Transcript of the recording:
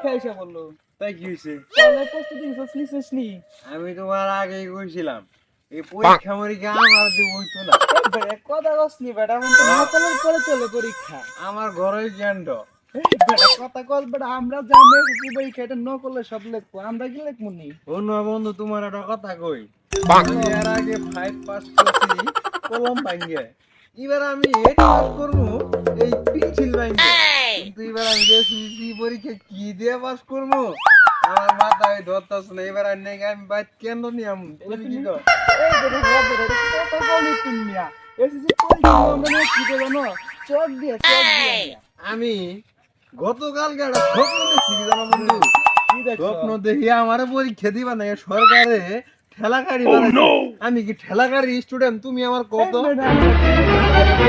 পরীক্ষা এসে বললো তাই কি হয়েছে? তাহলে প্রস্তুতি নিছিস নি? আমি তোমার আগেই কইছিলাম এই পরীক্ষা মরীক্ষা আমার দিয়ে হইতো না। বেটা কথা কস নি বেটা, এখন তো নকলের পরে চলে পরীক্ষা। আমার ঘরেই জ্ঞান বেটা কথা কস বেটা, আমরা জানি কি পরীক্ষা এটা নকলে সব লিখবো, আমরা কি লিখবো নি? অন্য বন্ধু তোমার একটা কথা কই, আমি এর আগে 5 পাস করছি কলম ভাঙ্গে, এবার আমি 8 পাস করবো এই পেন্সিল ভাঙ্গে, কিন্তু এবার আমি এসএসসি পরীক্ষা কি দিয়ে পাস করবো আমার মাথায় ধরতাছে না। এবার আর নাকি আমি বাইক কেন নিয়াম, তুমি কি কর? এই বেটা হ্যাঁ বেটা, এটা কথা বলি তুমি মিয়া। এসএসসি পরীক্ষা আমরা নিয়ে কি দেবো না, চোখ দিয়ে মিয়া। আমি গতকালকে একটা স্বপ্ন দেখছি কি জানো বন্ধু, কি দেখছো? স্বপ্ন দেখি আমার পরীক্ষা দিবা না সরকারে ঠেলাগাড়ি বানাইছে। আমি কি ঠেলাগাড়ি স্টুডেন্ট, তুমি আমার কত এই বেটা,